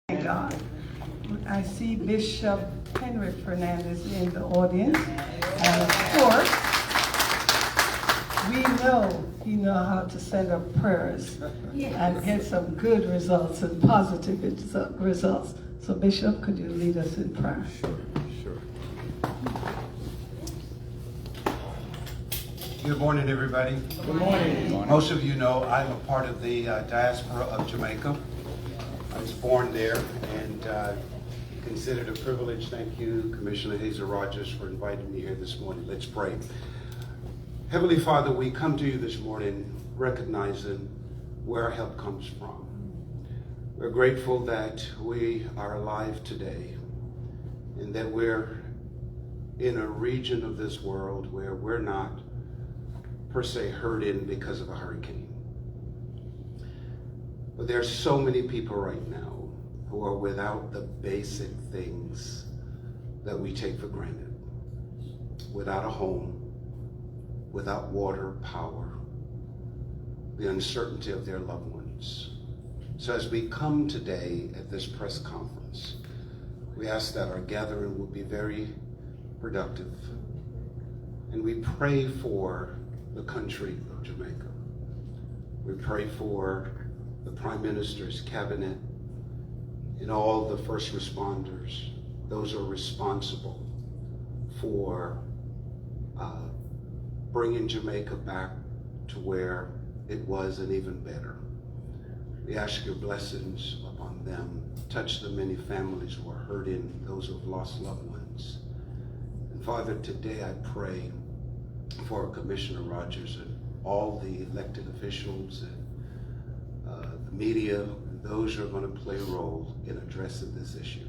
Thank God. I see Bishop Henry Fernandez in the audience, and of course, we know he knows how to send up prayers and get some good results and positive results. So Bishop, could you lead us in prayer? Sure. Good morning, everybody. Good morning. Most of you know I'm a part of the diaspora of Jamaica. I was born there and considered a privilege. Thank you, Commissioner Hazelle Rogers, for inviting me here this morning. Let's pray. Heavenly Father, we come to you this morning recognizing where our help comes from. We're grateful that we are alive today and that we're in a region of this world where we're not per se hurting because of a hurricane. But there are so many people right now who are without the basic things that we take for granted. Without a home, without water, power, the uncertainty of their loved ones. So as we come today at this press conference, we ask that our gathering will be very productive. And we pray for the country of Jamaica. We pray for the Prime Minister's cabinet and all the first responders, those who are responsible for bringing Jamaica back to where it was and even better. We ask your blessings upon them. Touch the many families who are hurting, those who have lost loved ones. And Father, today I pray for Commissioner Rogers and all the elected officials and the media, and those who are going to play a role in addressing this issue.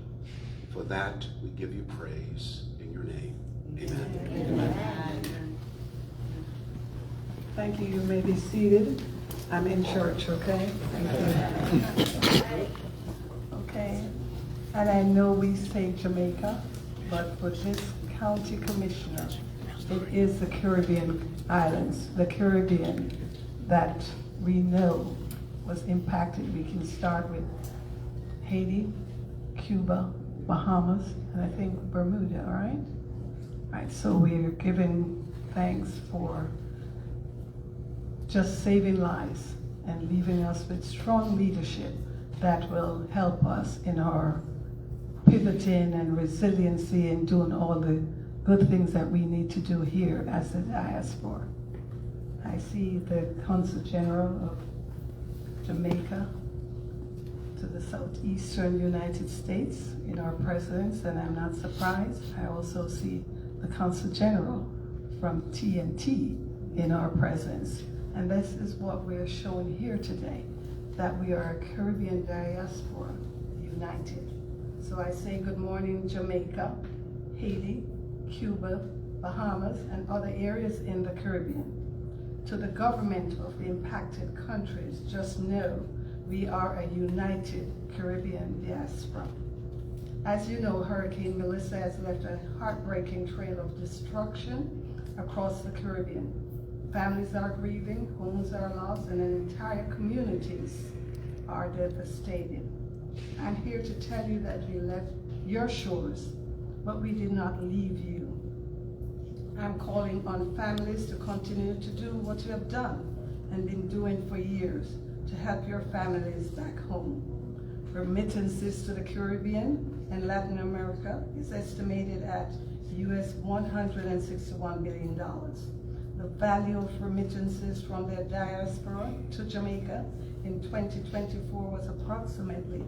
For that, we give you praise in your name. Amen. Amen. Thank you. You may be seated. I'm in church, okay? Thank you. Okay. And I know we say Jamaica, but for this county commissioner, it is the Caribbean islands, the Caribbean that we know was impacted. We can start with Haiti, Cuba, Bahamas, and I think Bermuda, all right? All right, so we're giving thanks for just saving lives and leaving us with strong leadership that will help us in our pivoting and resiliency and doing all the good things that we need to do here as the diaspora. I see the Consul General of Jamaica to the southeastern United States in our presence, and I'm not surprised. I also see the Consul General from TNT in our presence. And this is what we're showing here today, that we are a Caribbean diaspora united. So I say good morning, Jamaica, Haiti, Cuba, Bahamas, and other areas in the Caribbean. To the government of the impacted countries, just know we are a united Caribbean diaspora. As you know, Hurricane Millissa has left a heartbreaking trail of destruction across the Caribbean. Families are grieving, homes are lost, and entire communities are devastated. I'm here to tell you that we left your shores, but we did not leave you. I'm calling on families to continue to do what you have done and been doing for years to help your families back home. Remittances to the Caribbean and Latin America is estimated at US $161 billion. The value of remittances from the diaspora to Jamaica in 2024 was approximately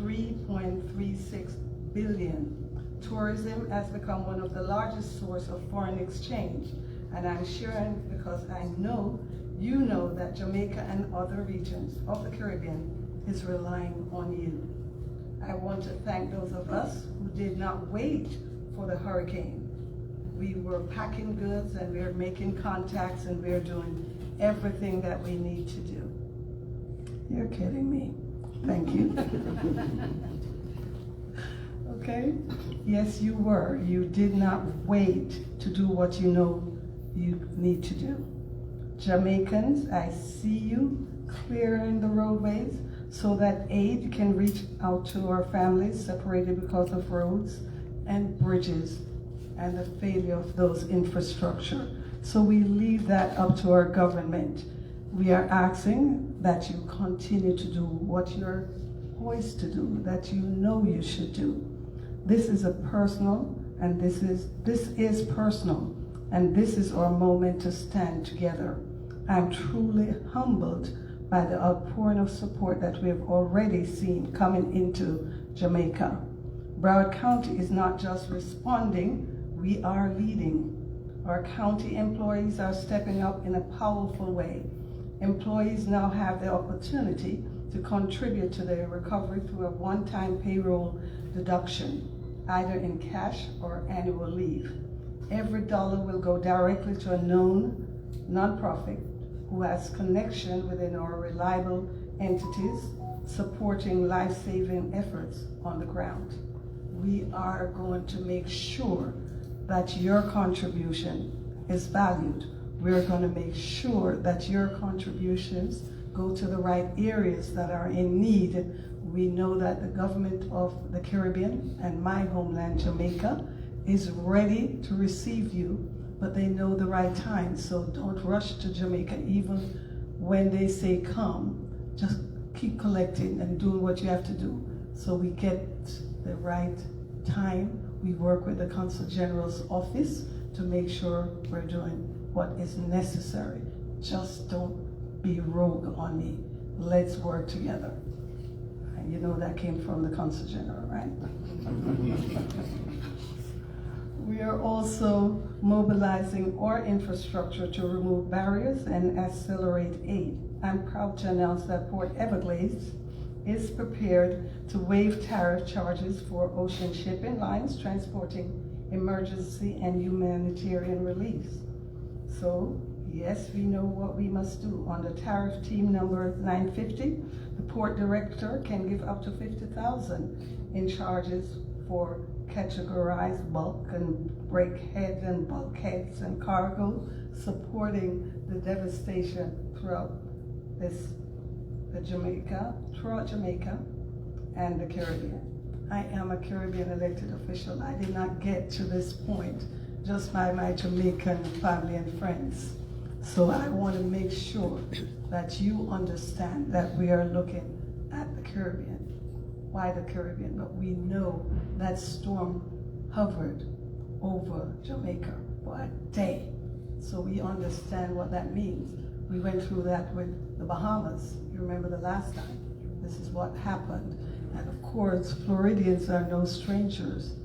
$3.36 billion. Tourism has become one of the largest sources of foreign exchange, and I'm sharing because I know you know that Jamaica and other regions of the Caribbean is relying on you. I want to thank those of us who did not wait for the hurricane. We were packing goods and we're making contacts and we're doing everything that we need to do. You're kidding me. Thank you. Okay? Yes, you were. You did not wait to do what you know you need to do. Jamaicans, I see you clearing the roadways so that aid can reach out to our families separated because of roads and bridges and the failure of those infrastructure. So we leave that up to our government. We are asking that you continue to do what you're poised to do, that you know you should do. This is a personal, and this is personal, and this is our moment to stand together. I'm truly humbled by the outpouring of support that we have already seen coming into Jamaica. Broward County is not just responding, we are leading. Our county employees are stepping up in a powerful way. Employees now have the opportunity to contribute to their recovery through a one-time payroll deduction, either in cash or annual leave. Every dollar will go directly to a known nonprofit who has connection within our reliable entities supporting life-saving efforts on the ground. We are going to make sure that your contribution is valued. We're going to make sure that your contributions go to the right areas that are in need. We know that the government of the Caribbean and my homeland, Jamaica, is ready to receive you, but they know the right time. So don't rush to Jamaica, even when they say come. Just keep collecting and doing what you have to do. So we get the right time. We work with the Consul General's office to make sure we're doing what is necessary. Just don't be rogue on me. Let's work together. And you know that came from the Consul General, right? We are also mobilizing our infrastructure to remove barriers and accelerate aid. I'm proud to announce that Port Everglades is prepared to waive tariff charges for ocean shipping lines transporting emergency and humanitarian relief. So, yes, we know what we must do. On the tariff team number 950, the port director can give up to $50,000 in charges for categorized bulk and breakhead and bulkheads and cargo, supporting the devastation throughout Jamaica and the Caribbean. I am a Caribbean elected official. I did not get to this point just by my Jamaican family and friends. So I want to make sure that you understand that we are looking at the Caribbean. Why the Caribbean? But we know that storm hovered over Jamaica for a day. So we understand what that means. We went through that with the Bahamas. You remember the last time? This is what happened. And of course, Floridians are no strangers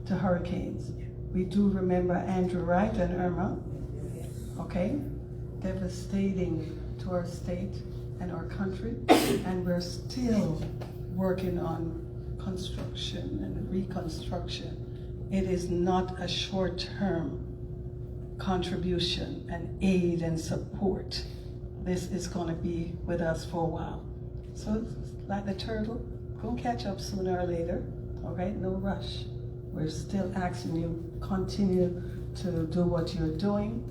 to hurricanes. We do remember Andrew Wright and Irma, okay? Devastating to our state and our country. And we're still working on construction and reconstruction. It is not a short-term contribution and aid and support. This is going to be with us for a while. So it's like the turtle, go catch up sooner or later, okay? No rush. We're still asking you, continue to do what you're doing,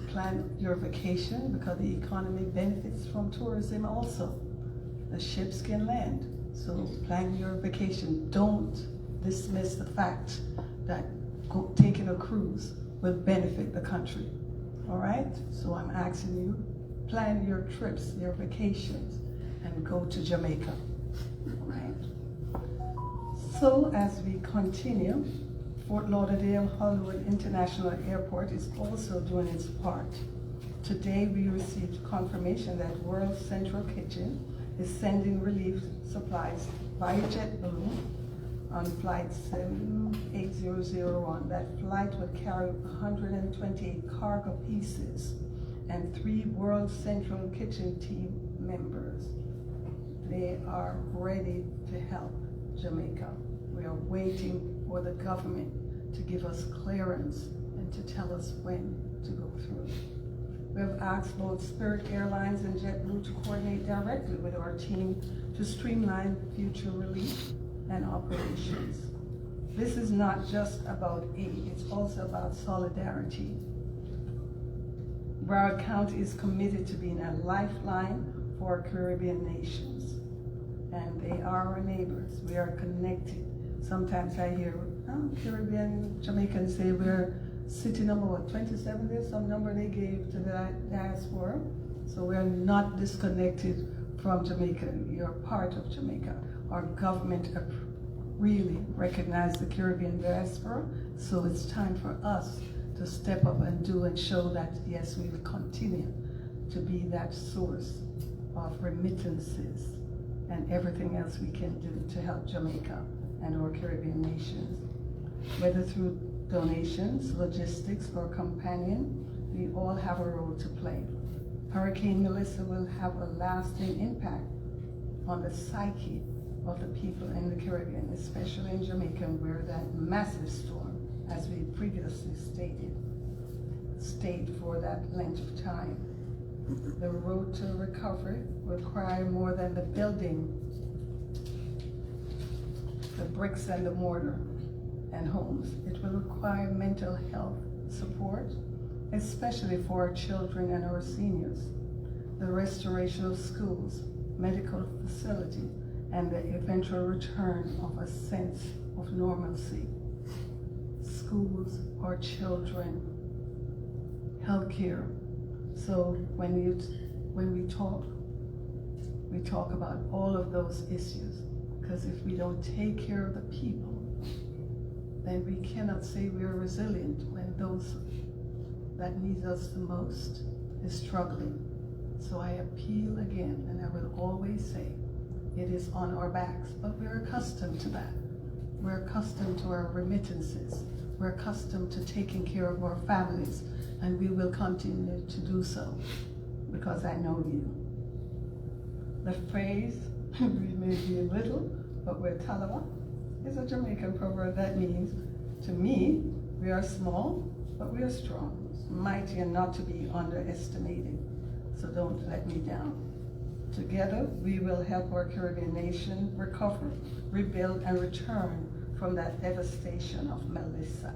plan your vacation, because the economy benefits from tourism also. The ships can land, so plan your vacation. Don't dismiss the fact that taking a cruise will benefit the country, all right? So I'm asking you, plan your trips, your vacations, and go to Jamaica, all right? So as we continue, Fort Lauderdale Hollywood International Airport is also doing its part. Today we received confirmation that World Central Kitchen is sending relief supplies via JetBlue on flight 78001. That flight would carry 128 cargo pieces and 3 World Central Kitchen team members. They are ready to help Jamaica. We are waiting for the government to give us clearance and to tell us when to go through. We have asked both Spirit Airlines and JetBlue to coordinate directly with our team to streamline future relief and operations. This is not just about aid, it's also about solidarity. Broward County is committed to being a lifeline for Caribbean nations. and they are our neighbors. We are connected. Sometimes I hear Caribbean Jamaicans say we're city number 27, there's some number they gave to the diaspora. So we're not disconnected from Jamaica. You're part of Jamaica. Our government really recognized the Caribbean diaspora, so it's time for us to step up and do and show that, yes, we will continue to be that source of remittances and everything else we can do to help Jamaica and our Caribbean nations. Whether through donations, logistics, or companion, we all have a role to play. Hurricane Millissa will have a lasting impact on the psyche of the people in the Caribbean, especially in Jamaica, where that massive storm, as we previously stayed for that length of time. The road to recovery will require more than the building, the bricks and the mortar and homes. It will require mental health support, especially for our children and our seniors, the restoration of schools, medical facilities, and the eventual return of a sense of normalcy. Schools, our children, healthcare. So when we talk about all of those issues, because if we don't take care of the people, then we cannot say we are resilient when those that need us the most is struggling. So I appeal again, and I will always say, it is on our backs, but we're accustomed to that. We're accustomed to our remittances. We're accustomed to taking care of our families, and we will continue to do so because I know you. The phrase, we may be little, but we're Talawa, is a Jamaican proverb that means, to me, we are small, but we are strong, mighty and not to be underestimated. So don't let me down. Together, we will help our Caribbean nation recover, rebuild, and return from that devastation of Millissa.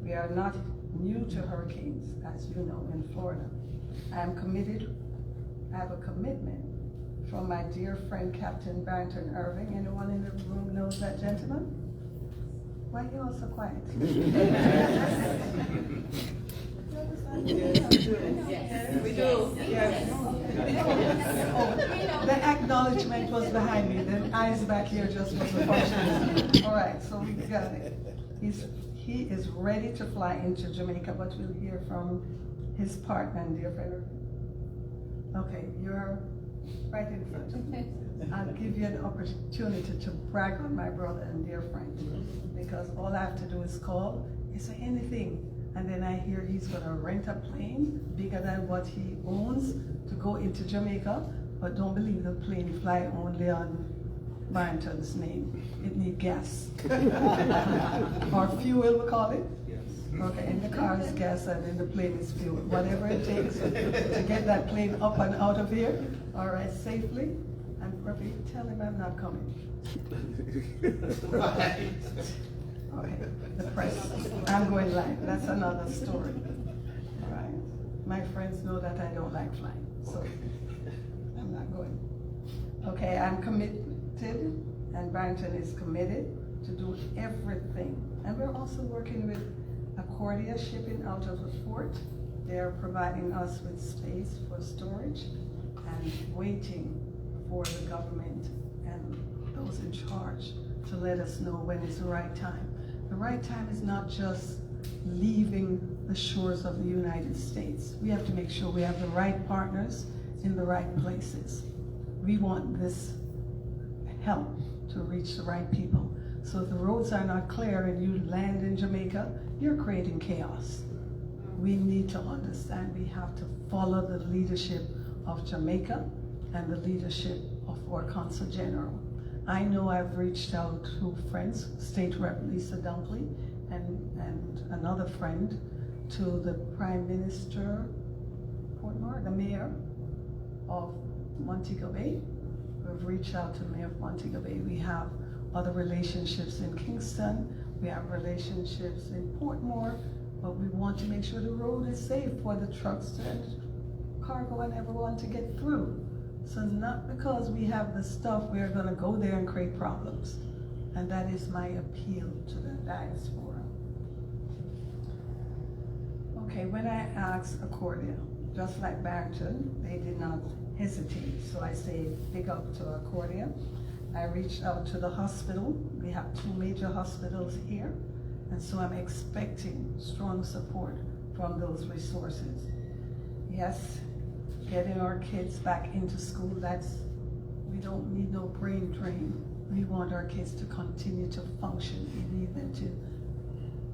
We are not new to hurricanes, as you know, in Florida. I am committed, I have a commitment from my dear friend, Captain Barrington Irving. Anyone in the room knows that gentleman? Why are you all so quiet? Yes, we do. Yes. Oh, the acknowledgement was behind me. The eyes back here just wasn't functioning. All right, so we got it. He is ready to fly into Jamaica, but we'll hear from his partner and dear friend. Okay, you're right in front. I'll give you an opportunity to brag on my brother and dear friend, because all I have to do is call. Is there anything? And then I hear he's gonna rent a plane bigger than what he owns to go into Jamaica, but don't believe the plane fly only on Barrington's name. It needs gas. Or fuel, we call it. Okay, in the car is gas and in the plane is fuel. Whatever it takes to get that plane up and out of here, all right, safely. And Ruby, tell him I'm not coming. Okay, the press. I'm going live. That's another story. All right. My friends know that I don't like flying, so I'm not going. Okay, I'm committed, and Barrington is committed to do everything. And we're also working with Accordia Shipping out of the port. They're providing us with space for storage and waiting for the government and those in charge to let us know when is the right time. The right time is not just leaving the shores of the United States. We have to make sure we have the right partners in the right places. We want this help to reach the right people. So if the roads are not clear and you land in Jamaica, you're creating chaos. We need to understand we have to follow the leadership of Jamaica and the leadership of our Consul General. I know I've reached out to friends, State Rep Lisa Dunkley, and another friend, to the Prime Minister, the Mayor of Montego Bay. We've reached out to the Mayor of Montego Bay. We have other relationships in Kingston. We have relationships in Portmore, but we want to make sure the road is safe for the trucks and cargo and everyone to get through. So not because we have the stuff, we're gonna go there and create problems. And that is my appeal to the diaspora. Okay, when I asked Accordia, just like Barrington, they did not hesitate. So I say big up to Accordia. I reached out to the hospital. We have 2 major hospitals here. And so I'm expecting strong support from those resources. Yes, getting our kids back into school, we don't need no brain drain. We want our kids to continue to function. We need them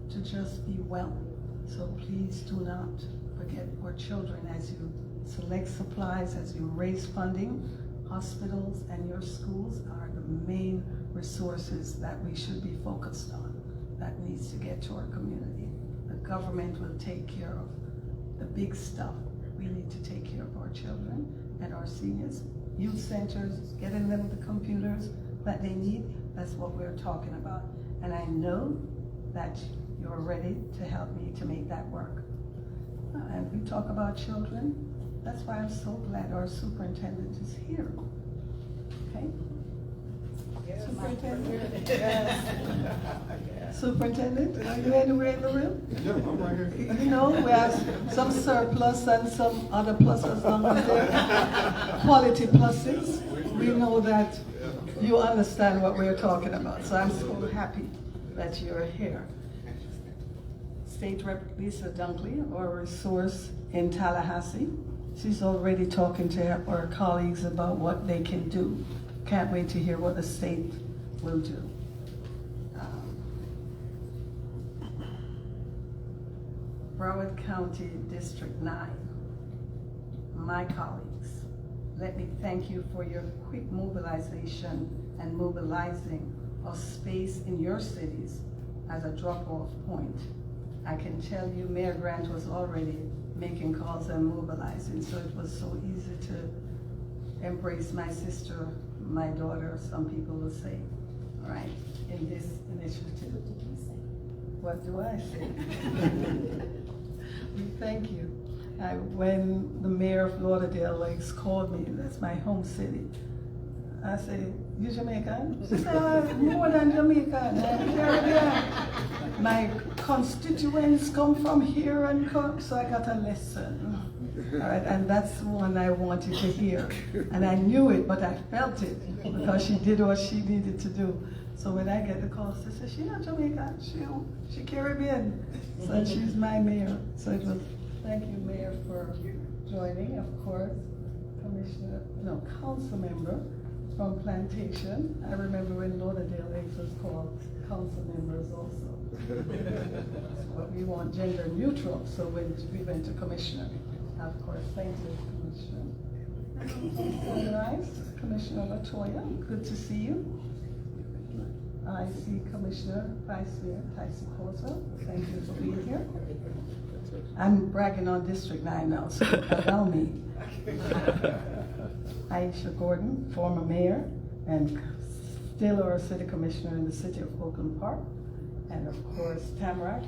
to just be well. So please do not forget our children as you select supplies, as you raise funding. Hospitals and your schools are the main resources that we should be focused on, that needs to get to our community. The government will take care of the big stuff. We need to take care of our children and our seniors. Youth centers, getting them the computers that they need, that's what we're talking about. And I know that you're ready to help me to make that work. And we talk about children, that's why I'm so glad our superintendent is here. Okay? Yes, Superintendent? Yes. Superintendent, are you anywhere in the room? Yeah, I'm right here. You know, we have some surplus and some other pluses on there. Quality pluses. We know that you understand what we're talking about. So I'm so happy that you're here. State Rep Lisa Dunkley, our resource in Tallahassee. She's already talking to our colleagues about what they can do. Can't wait to hear what the state will do. Broward County District 9, my colleagues, let me thank you for your quick mobilization and mobilizing of space in your cities as a drop-off point. I can tell you Mayor Grant was already making calls and mobilizing, so it was so easy to embrace my sister, my daughter, some people will say, all right, in this initiative. What do I say? We thank you. When the mayor of Lauderdale Lakes called me, that's my home city, I said, you Jamaican? She said, I'm more than Jamaican, I'm Caribbean. My constituents come from here and come, so I got a lesson. All right, and that's one I wanted to hear. And I knew it, but I felt it because she did what she needed to do. So when I get the call, she said, she's not Jamaican, she Caribbean. So she's my mayor. So it was, thank you, Mayor, for joining, of course. Council member from Plantation. I remember when Lauderdale Lakes was called council members also. But we want gender neutral, so when we went to commissioner. Of course, thank you, Commissioner. All right, Commissioner Latoya, good to see you. I see Commissioner Vice Mayor Tyson Corso. Thank you for being here. I'm bragging on District 9 now, so allow me. Aisha Gordon, former mayor, and still our city commissioner in the city of Oakland Park. And of course, Tamarack.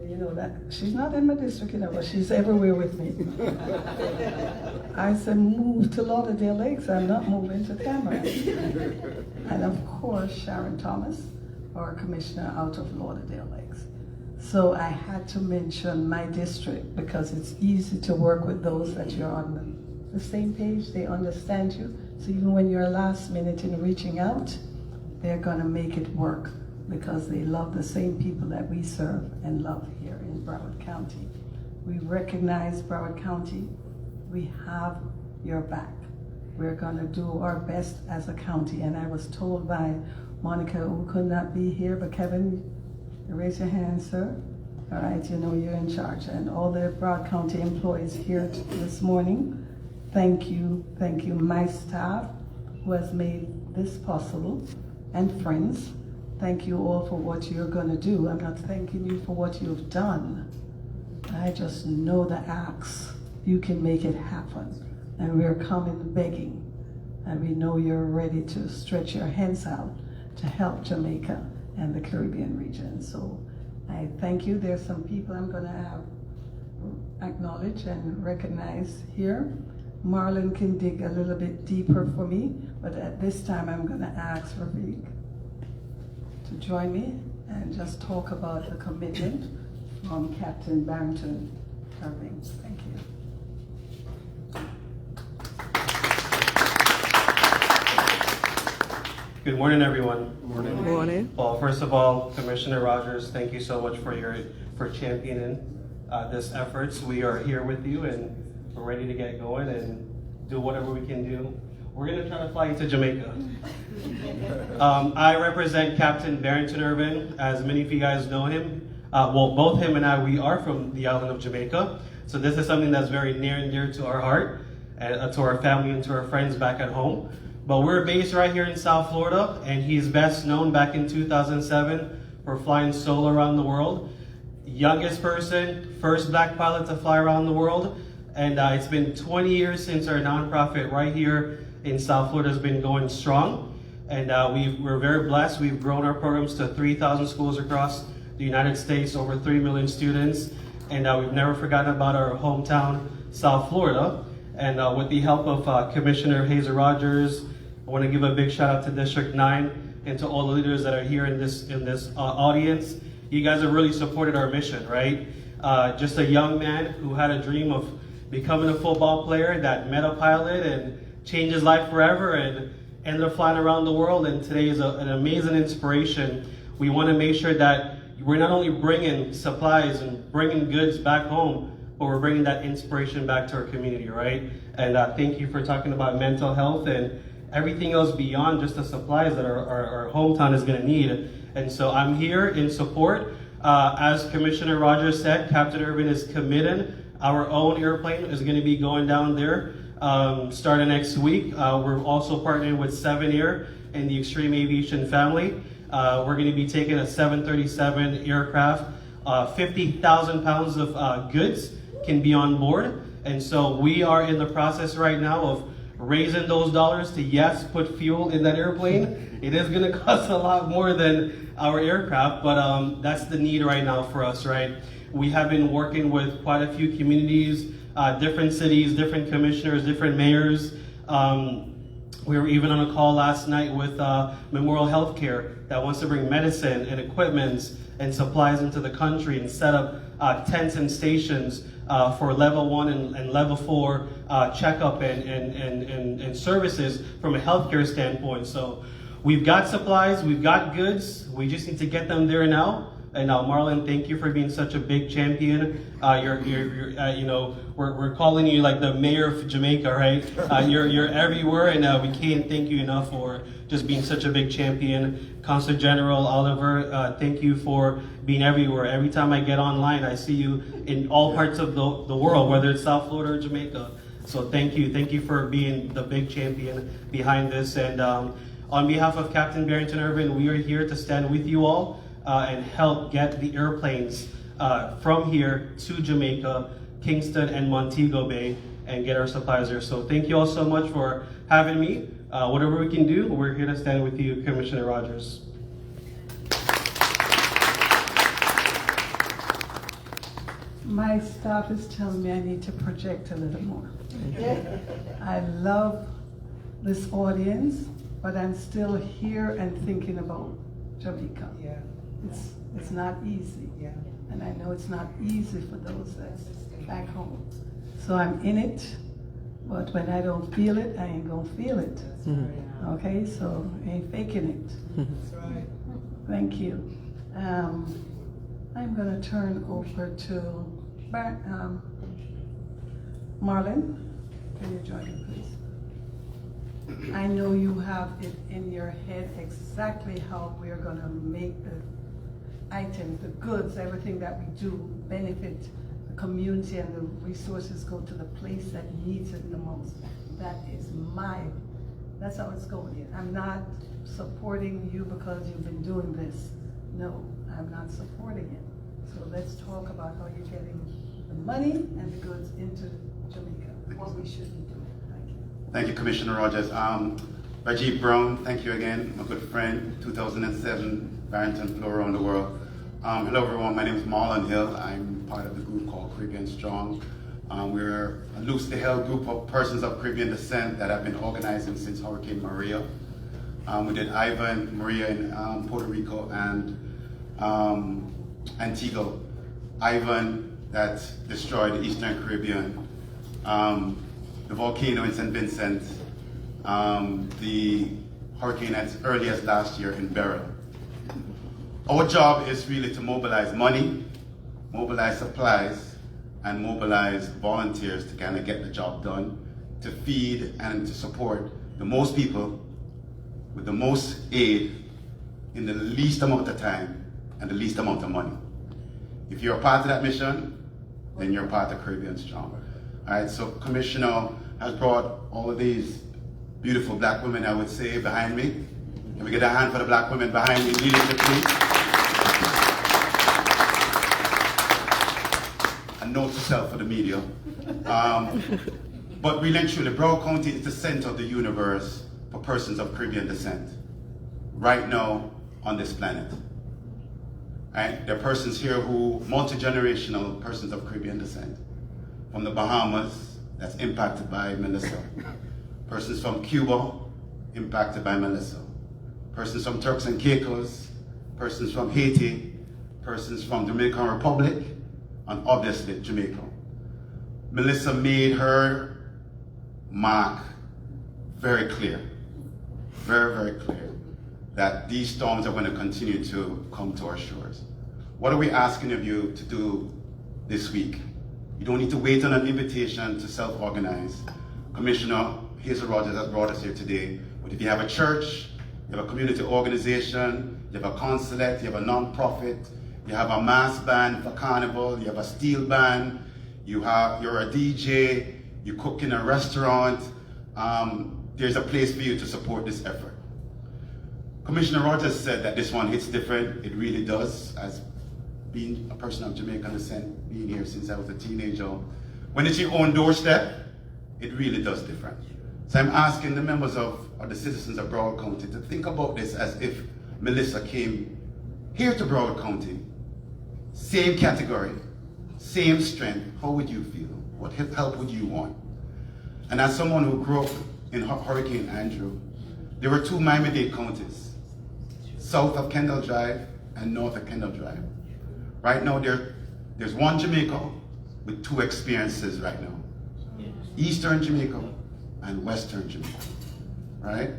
You know that she's not in my district, you know, but she's everywhere with me. I said, move to Lauderdale Lakes. I'm not moving to Tamarack. And of course, Sharon Thomas, our commissioner out of Lauderdale Lakes. So I had to mention my district because it's easy to work with those that you're on the same page. They understand you. So even when you're last minute in reaching out, they're gonna make it work, because they love the same people that we serve and love here in Broward County. We recognize Broward County. We have your back. We're gonna do our best as a county. And I was told by Monica, who could not be here, but Kevin, raise your hand, sir. All right, you know you're in charge. And all the Broward County employees here this morning, thank you, my staff who has made this possible, and friends. Thank you all for what you're going to do. I'm not thanking you for what you've done. I just know the acts. You can make it happen. And we're coming begging. And we know you're ready to stretch your hands out to help Jamaica and the Caribbean region. So I thank you. There's some people I'm going to acknowledge and recognize here. Marlon can dig a little bit deeper for me, but at this time I'm going to ask Ravik to join me and just talk about the commitment from Captain Barrington Irving. Thank you. Good morning, everyone. Good morning. Well, first of all, Commissioner Rogers, thank you so much for championing this efforts. We are here with you, and we're ready to get going and do whatever we can do. We're gonna try to fly you to Jamaica. I represent Captain Barrington Irving. As many of you guys know him, well, both him and I, we are from the island of Jamaica. So this is something that's very near and dear to our heart, and to our family and to our friends back at home. But we're based right here in South Florida, and he's best known back in 2007 for flying solo around the world. Youngest person, first black pilot to fly around the world. And it's been 20 years since our nonprofit right here in South Florida has been going strong. And we're very blessed. We've grown our programs to 3,000 schools across the United States, over 3 million students. And we've never forgotten about our hometown, South Florida. And with the help of Commissioner Hazelle Rogers, I want to give a big shout out to District 9 and to all the leaders that are here in this audience. You guys have really supported our mission, right? Just a young man who had a dream of becoming a football player that met a pilot and changed his life forever and ended up flying around the world. And today is an amazing inspiration. We want to make sure that we're not only bringing supplies and bringing goods back home, but we're bringing that inspiration back to our community, right? And thank you for talking about mental health and everything else beyond just the supplies that our hometown is going to need. And so I'm here in support. As Commissioner Rogers said, Captain Irving is committed. Our own airplane is going to be going down there starting next week. We're also partnering with 7 Air and the Extreme Aviation family. We're going to be taking a 737 aircraft. 50,000 pounds of goods can be on board. And so we are in the process right now of raising those dollars to, yes, put fuel in that airplane. It is going to cost a lot more than our aircraft, but that's the need right now for us, right? We have been working with quite a few communities, different cities, different commissioners, different mayors. We were even on a call last night with Memorial Healthcare that wants to bring medicine and equipment and supplies into the country and set up tents and stations for level 1 and level 4 checkup and services from a healthcare standpoint. So we've got supplies, we've got goods, we just need to get them there now. And Marlon, thank you for being such a big champion. We're calling you like the mayor of Jamaica, right? You're everywhere, and we can't thank you enough for just being such a big champion. Consul General Oliver, thank you for being everywhere. Every time I get online, I see you in all parts of the world, whether it's South Florida or Jamaica. So thank you for being the big champion behind this. And on behalf of Captain Barrington Irving, we are here to stand with you all and help get the airplanes from here to Jamaica, Kingston, and Montego Bay, and get our supplies there. So thank you all so much for having me. Whatever we can do, we're here to stand with you, Commissioner Rogers. My staff is telling me I need to project a little more. I love this audience, but I'm still here and thinking about Jamaica. Yeah. It's not easy. Yeah. And I know it's not easy for those that's back home. So I'm in it, but when I don't feel it, I ain't gonna feel it. That's right. Okay, so I ain't faking it. That's right. Thank you. I'm gonna turn over to Marlon. Can you join me, please? I know you have it in your head exactly how we're gonna make the items, the goods, everything that we do benefit the community and the resources go to the place that needs it the most. That's how it's going. I'm not supporting you because you've been doing this. No, I'm not supporting it. So let's talk about how you're getting the money and the goods into Jamaica, what we should be doing. Thank you. Thank you, Commissioner Rogers. Rajiv Brown, thank you again, my good friend. 2007, Barrington flew around the world. Hello everyone, my name is Marlon Hill. I'm part of the group called Caribbean Strong. We're a loosely held group of persons of Caribbean descent that have been organizing since Hurricane Maria. We did Ivan, Maria in Puerto Rico, and Antigua. Ivan that destroyed the Eastern Caribbean, the volcano in St. Vincent, the hurricane as early as last year in Broward. Our job is really to mobilize money, mobilize supplies, and mobilize volunteers to kind of get the job done, to feed and to support the most people with the most aid in the least amount of time and the least amount of money. If you're a part of that mission, then you're a part of Caribbean Strong. All right, so Commissioner has brought all of these beautiful black women, I would say, behind me. Can we get a hand for the black women behind me? Leadership, please. A note to self for the media. But really and truly, Broward County is the center of the universe for persons of Caribbean descent right now on this planet. Right? There are persons here who, multi-generational persons of Caribbean descent, from the Bahamas, that's impacted by Millissa. Persons from Cuba, impacted by Millissa. Persons from Turks and Caicos, persons from Haiti, persons from Dominican Republic, and obviously Jamaica. Millissa made her mark very clear, very, very clear, that these storms are going to continue to come to our shores. What are we asking of you to do this week? You don't need to wait on an invitation to self-organize. Commissioner Hazelle Rogers has brought us here today, but if you have a church, you have a community organization, you have a consulate, you have a non-profit, you have a mass band for carnival, you have a steel band, you're a DJ, you cook in a restaurant, there's a place for you to support this effort. Commissioner Rogers said that this one hits different. It really does, as being a person of Jamaican descent, being here since I was a teenager. When it's your own doorstep, it really does different. So I'm asking the members of, or the citizens of Broward County to think about this as if Millissa came here to Broward County, same category, same strength. How would you feel? What help would you want? And as someone who grew up in Hurricane Andrew, there were two Miami-Dade counties, south of Kendall Drive and north of Kendall Drive. Right now, there's one Jamaica with two experiences right now. Eastern Jamaica and Western Jamaica, right?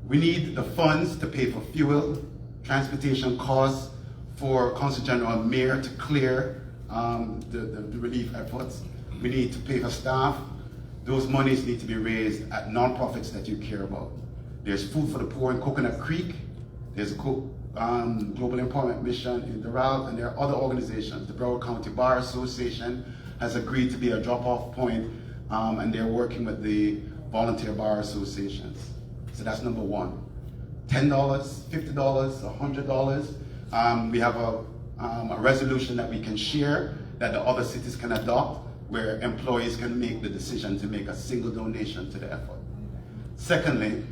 We need the funds to pay for fuel, transportation costs, for Consul General Mayor to clear the relief efforts. We need to pay for staff. Those monies need to be raised at non-profits that you care about. There's Food for the Poor in Coconut Creek. There's a Global Employment Mission in Doral, and there are other organizations. The Broward County Bar Association has agreed to be a drop-off point, and they're working with the volunteer bar associations. So that's number one. $10, $50, $100. We have a resolution that we can share that the other cities can adopt, where employees can make the decision to make a single donation to the effort. Secondly,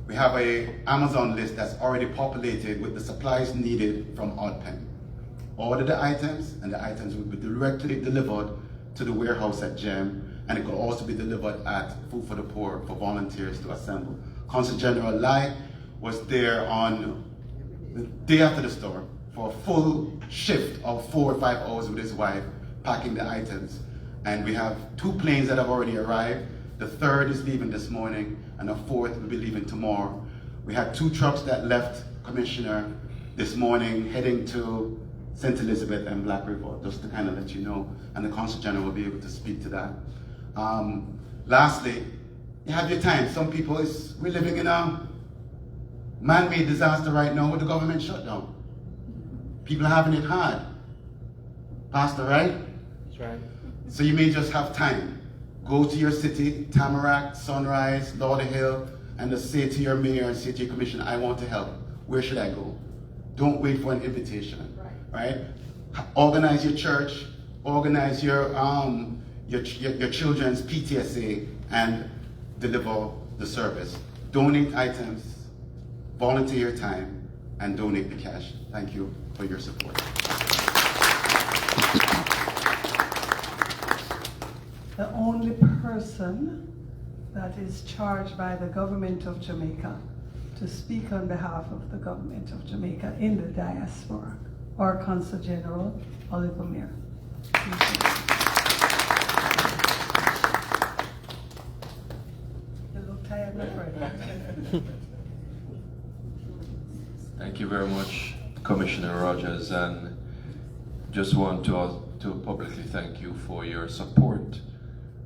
we have an Amazon list that's already populated with the supplies needed from OddPen. Order the items, and the items will be directly delivered to the warehouse at GEM, and it could also be delivered at Food for the Poor for volunteers to assemble. Consul General Lai was there on the day after the storm for a full shift of 4 or 5 hours with his wife, packing the items. And we have 2 planes that have already arrived. The 3rd is leaving this morning, and the 4th will be leaving tomorrow. We had 2 trucks that left, Commissioner, this morning, heading to St. Elizabeth and Black River, just to kind of let you know, and the Consul General will be able to speak to that. Lastly, you have your time. Some people, we're living in a man-made disaster right now with the government shutdown. People are having it hard. Pastor, right? That's right. So you may just have time. Go to your city, Tamarack, Sunrise, Lauderhill, and just say to your mayor and say to your commissioner, I want to help. Where should I go? Don't wait for an invitation, right? Organize your church, organize your children's PTSA, and deliver the service. Donate items, volunteer your time, and donate the cash. Thank you for your support. the only person that is charged by the government of Jamaica to speak on behalf of the government of Jamaica in the diaspora, our Consul General, Oliver Mir. You look tired, my friend. Thank you very much, Commissioner Rogers, and just want to publicly thank you for your support,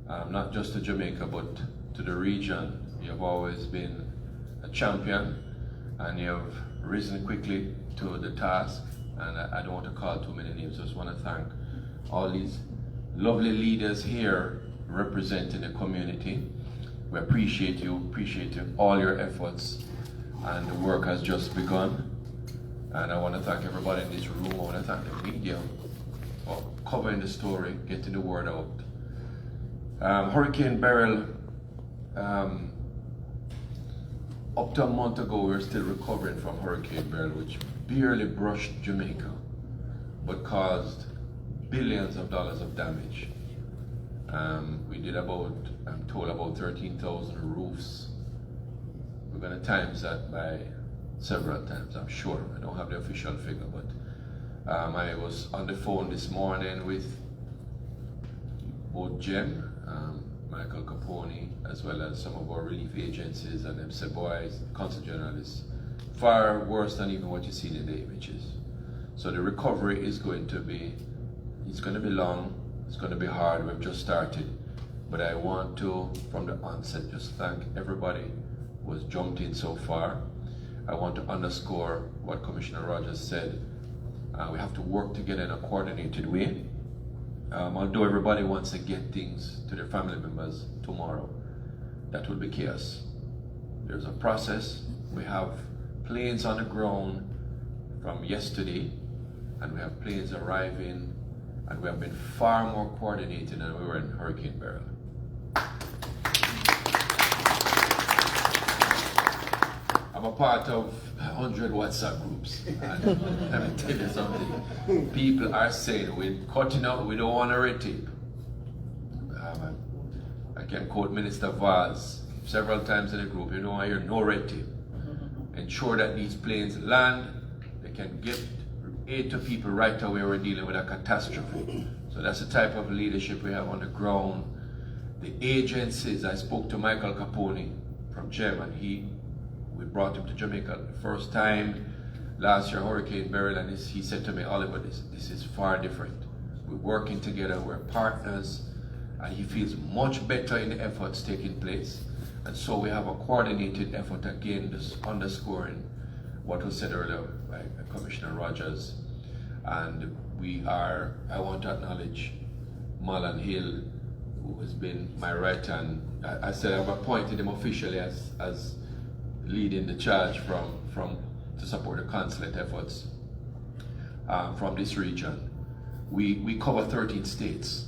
not just to Jamaica, but to the region. You have always been a champion, and you have risen quickly to the task, and I don't want to call too many names. I just want to thank all these lovely leaders here representing the community. We appreciate all your efforts, and the work has just begun. And I want to thank everybody in this room. I want to thank the media for covering the story, getting the word out. Hurricane Beryl, up to a month ago, we were still recovering from Hurricane Beryl, which barely brushed Jamaica, but caused billions of dollars of damage. We did I'm told about 13,000 roofs. We're going to times that by several times, I'm sure. I don't have the official figure, but I was on the phone this morning with both Jayne, Michael Capone, as well as some of our relief agencies, and them said, boys, the Consul General is far worse than even what you see in the images. So the recovery is going to be long, it's going to be hard. We've just started. But I want to, from the onset, just thank everybody who has jumped in so far. I want to underscore what Commissioner Rogers said. We have to work together in a coordinated way. Although everybody wants to get things to their family members tomorrow, that will be chaos. There's a process. We have planes on the ground from yesterday, and we have planes arriving, and we have been far more coordinated than we were in Hurricane Beryl. I'm a part of 100 WhatsApp groups, and let me tell you something. People are saying, we're cutting out, we don't want a red tape. I can quote Minister Vaz several times in the group, you don't want to hear no red tape. Ensure that these planes land, they can get aid to people right away. We're dealing with a catastrophe. So that's the type of leadership we have on the ground. The agencies, I spoke to Michael Capone from Jayne, we brought him to Jamaica the first time last year, Hurricane Beryl, and he said to me, Oliver, this is far different. We're working together, we're partners, and he feels much better in the efforts taking place. And so we have a coordinated effort, again, just underscoring what was said earlier by Commissioner Rogers. And I want to acknowledge Marlon Hill, who has been my right hand. I said I've appointed him officially as leading the charge to support the consulate efforts from this region. We cover 13 states.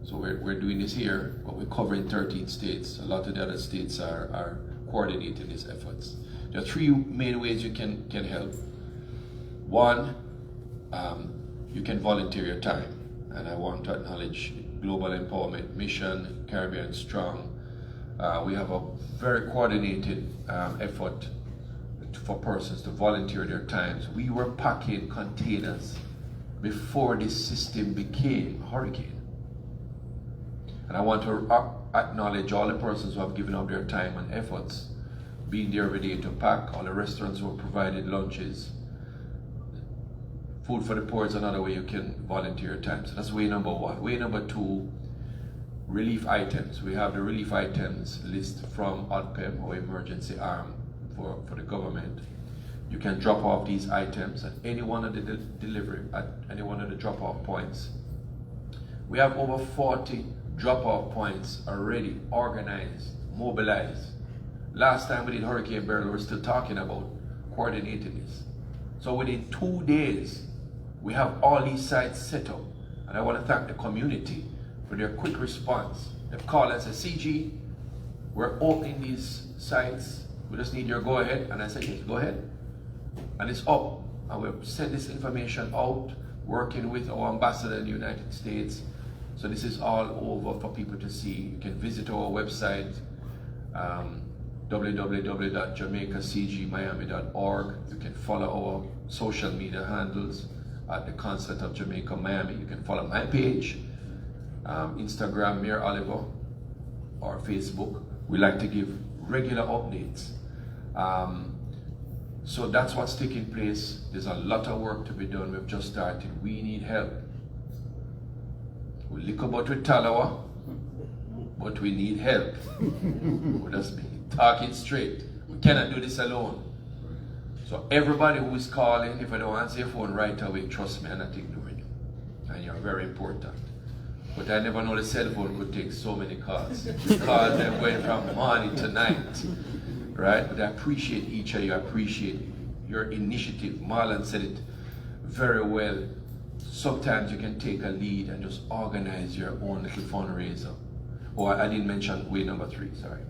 So we're doing this here, but we're covering 13 states. A lot of the other states are coordinating these efforts. There are three main ways you can help. One, you can volunteer your time. And I want to acknowledge Global Empowerment Mission, Caribbean Strong. We have a very coordinated effort for persons to volunteer their times. We were packing containers before this system became a hurricane. And I want to acknowledge all the persons who have given up their time and efforts, being there every day to pack, all the restaurants who have provided lunches. Food for the poor is another way you can volunteer your time. So that's way number one. Way number two, relief items. We have the relief items list from ODPEM, or emergency arm for the government. You can drop off these items at any one of the any one of the drop-off points. We have over 40 drop-off points already organized, mobilized. Last time we did Hurricane Beryl, we were still talking about coordinating this. So within 2 days, we have all these sites set up. And I want to thank the community for their quick response. They've called us and said, CG, we're opening these sites. We just need your go-ahead. And I said, yes, go ahead. And it's up. And we've sent this information out, working with our ambassador in the United States. So this is all over for people to see. You can visit our website, www.jamaicacgmiami.org. You can follow our social media handles at the Concert of Jamaica Miami. You can follow my page, Instagram, Mayor Oliver, or Facebook. We like to give regular updates. So that's what's taking place. There's a lot of work to be done. We've just started. We need help. We lick about with Talawa, but we need help. We just be talking straight. We cannot do this alone. So everybody who is calling, if I don't answer your phone right away, trust me, I'm not ignoring you. And you're very important. But I never know the cell phone could take so many calls. Calls them going from morning to night. Right? But I appreciate each of you. I appreciate your initiative. Marlon said it very well. Sometimes you can take a lead and just organize your own little fundraiser. Or I didn't mention way number 3, sorry.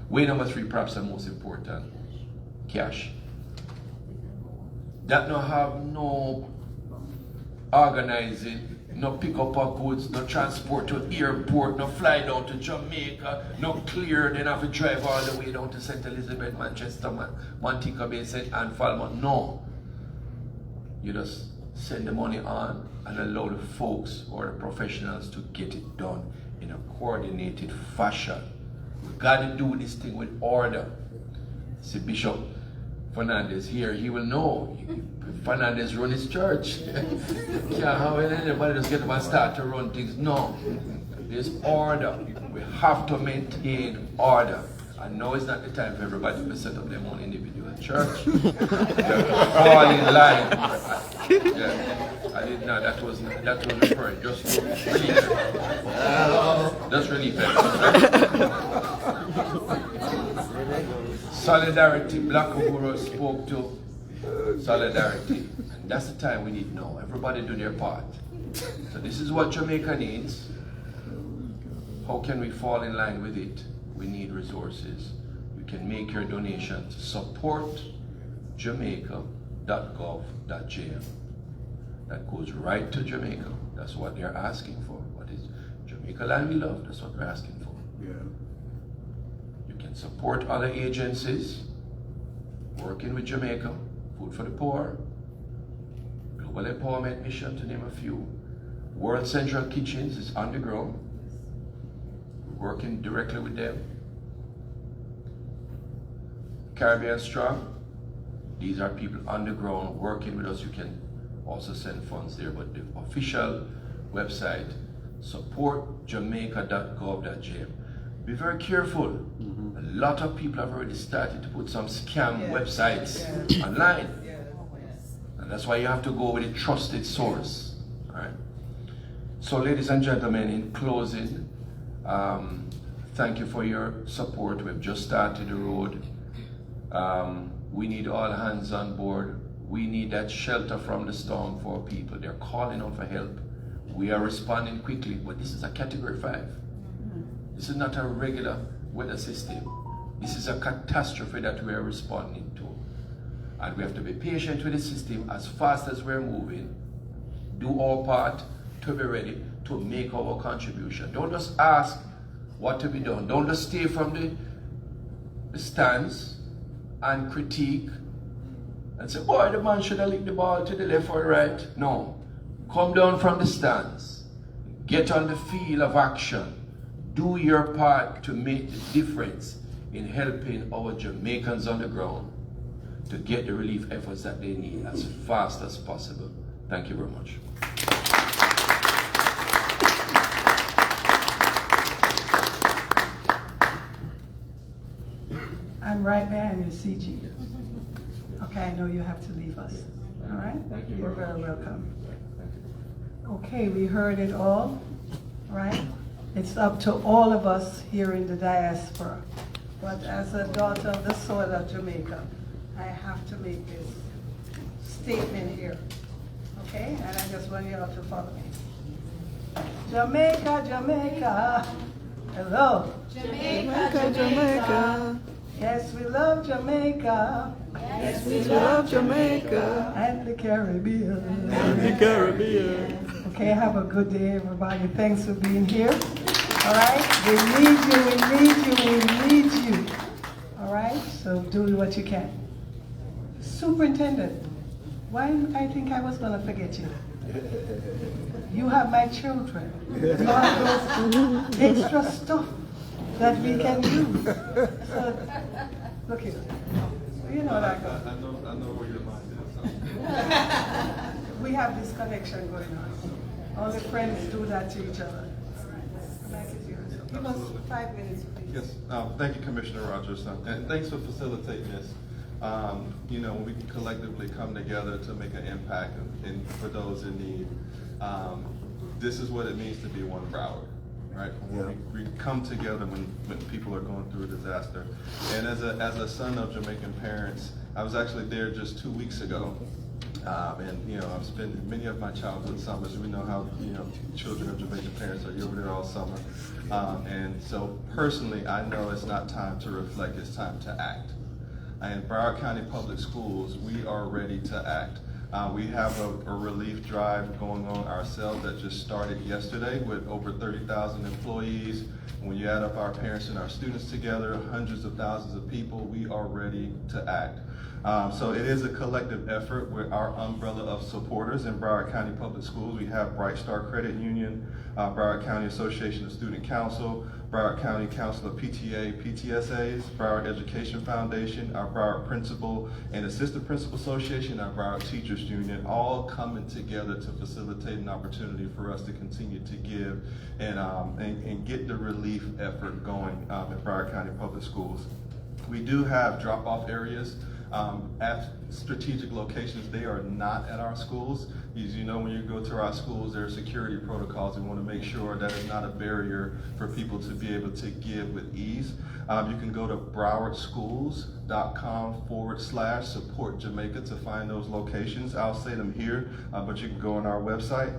Way number 3, perhaps the most important, cash. That no have no organizing, no pick up of goods, no transport to airport, no fly down to Jamaica, no clear, then have to drive all the way down to St. Elizabeth, Manchester, Montego Bay, St. Anne, Falmouth. No. You just send the money on and allow the folks or the professionals to get it done in a coordinated fashion. We got to do this thing with order. See Bishop Fernandez here, he will know. Fernandez run his church. Can't have anybody just get up and start to run things. No, there's order. We have to maintain order. I know it's not the time for everybody to set up their own individual church. They're all in line. Yeah, I did not. That was referring. Just relief it. Just relief it. Solidarity. Black Uhuru spoke to solidarity, and that's the time we need now. Everybody do their part. So this is what Jamaica needs. How can we fall in line with it? We need resources. You can make your donation to supportjamaica.gov.jm. That goes right to Jamaica. That's what they're asking for. What is Jamaica land we love? That's what we're asking for. Yeah. You can support other agencies working with Jamaica. Food for the Poor, Global Empowerment Mission, to name a few. World Central Kitchens is underground. We're working directly with them. Caribbean Strong, these are people underground working with us. You can also send funds there, but the official website, supportjamaica.gov.jm. Be very careful. A lot of people have already started to put some scam websites online. And that's why you have to go with a trusted source. All right? So ladies and gentlemen, in closing, thank you for your support. We've just started the road. We need all hands on board. We need that shelter from the storm for people. They're calling out for help. We are responding quickly, but this is a category 5. This is not a regular weather system. This is a catastrophe that we are responding to. And we have to be patient with the system. As fast as we're moving, do our part to be ready to make our contribution. Don't just ask what to be done. Don't just stay from the stands and critique and say, boy, the man should have licked the ball to the left or right. No. Come down from the stands. Get on the field of action. Do your part to make the difference in helping our Jamaicans on the ground to get the relief efforts that they need as fast as possible. Thank you very much. I'm right behind you, CG. Okay, I know you have to leave us. All right? Thank you. You're very welcome. Okay, we heard it all, right? It's up to all of us here in the diaspora. But as a daughter of the soil of Jamaica, I have to make this statement here. Okay? And I just want you all to follow me. Jamaica, Jamaica. Hello. Jamaica, Jamaica. Yes, we love Jamaica. Yes, we love Jamaica. And the Caribbean. And the Caribbean. Okay, have a good day, everybody. Thanks for being here. All right? We need you, we need you, we need you. All right? So do what you can. Superintendent, why I think I was going to forget you? You have my children. You have those extra stuff that we can use. So, look here. You know that goes. I know where your mind is. We have this connection going on. All the friends do that to each other. Thank you. Give us 5 minutes, please. Yes, thank you, Commissioner Rogers, and thanks for facilitating this. You know, when we can collectively come together to make an impact and for those in need, this is what it means to be one Broward, right? When we come together when people are going through a disaster. And as a son of Jamaican parents, I was actually there just 2 weeks ago. And you know, I've spent many of my childhood summers. We know how, you know, children of Jamaican parents are. You're over there all summer. And so personally, I know it's not time to reflect, it's time to act. In Broward County Public Schools, we are ready to act. We have a relief drive going on ourselves that just started yesterday with over 30,000 employees. When you add up our parents and our students together, hundreds of thousands of people, we are ready to act. So it is a collective effort with our umbrella of supporters in Broward County Public Schools. We have Bright Star Credit Union, Broward County Association of Student Council, Broward County Council of PTA, PTSAs, Broward Education Foundation, our Broward Principal and Assistant Principal Association, our Broward Teachers Union, all coming together to facilitate an opportunity for us to continue to give and get the relief effort going at Broward County Public Schools. We do have drop-off areas at strategic locations. They are not at our schools. As you know, when you go to our schools, there are security protocols. We want to make sure that it's not a barrier for people to be able to give with ease. You can go to browardschools.com/support Jamaica to find those locations. I'll say them here, but you can go on our website.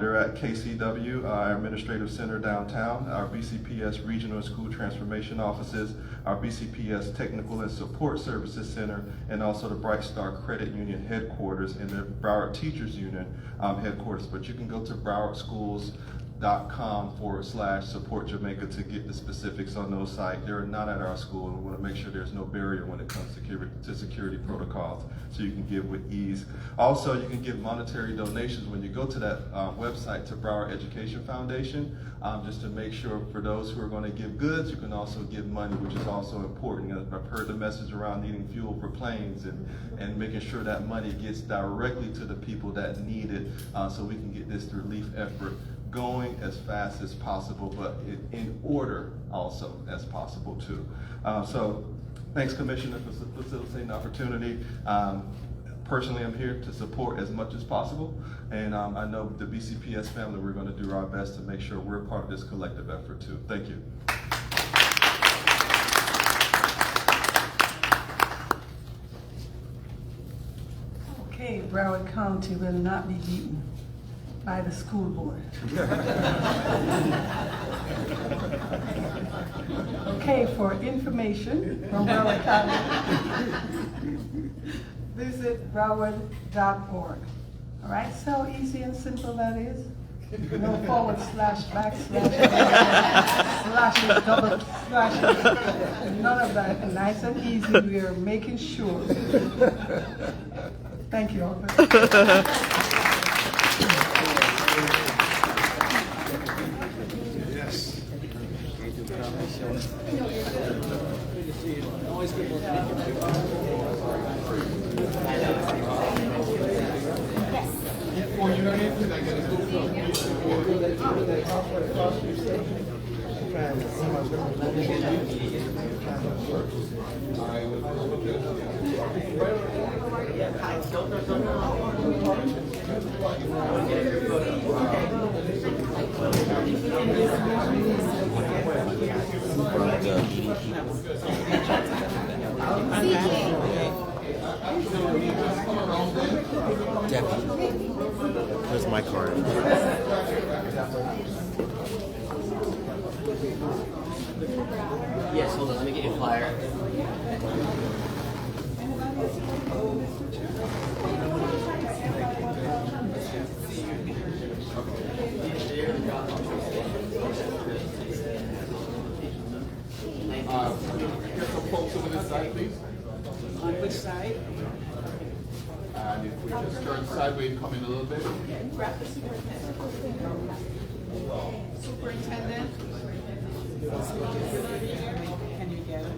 They're at KCW, our Administrative Center downtown, our BCPS Regional School Transformation Offices, our BCPS Technical and Support Services Center, and also the Bright Star Credit Union headquarters and the Broward Teachers Union headquarters. But you can go to browardschools.com/support Jamaica to get the specifics on those sites. They're not at our school, and we want to make sure there's no barrier when it comes to security protocols, so you can give with ease. Also, you can give monetary donations when you go to that website to Broward Education Foundation, just to make sure for those who are going to give goods, you can also give money, which is also important. I've heard the message around needing fuel for planes and making sure that money gets directly to the people that need it, so we can get this relief effort going as fast as possible, but in order also as possible too. So thanks, Commissioner, for facilitating the opportunity. Personally, I'm here to support as much as possible, and I know the BCPS family, we're going to do our best to make sure we're part of this collective effort too. Thank you. Okay, Broward County will not be beaten by the school board. Okay, for information from Broward County, visit broward.org. All right, so easy and simple that is. No / backslash, slashes, double slashes, none of that. Nice and easy, we are making sure. Thank you all. Where's my card? Yes, hold on, let me get your flyer. Okay. Sideways, come in a little bit. Grab the superintendent. Superintendent. Can you get it?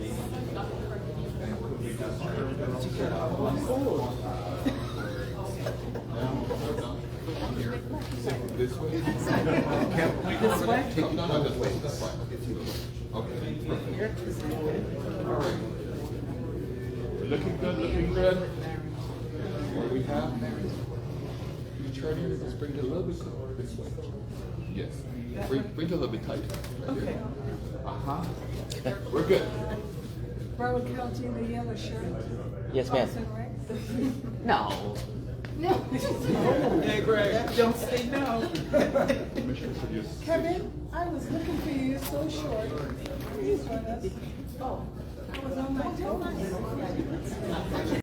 This way? This way? No, this way. That's fine. Okay. All right. Looking good, looking good. What we have? You turn here, just bring it a little bit this way. Yes. Bring it a little bit tighter. Okay. Uh-huh. We're good. Broward County in the yellow shirt. Yes, ma'am. No. Hey, Greg. Don't say no. Commissioner, could you Kevin, I was looking for you. You're so short. Please join us. Oh, I was on my toes.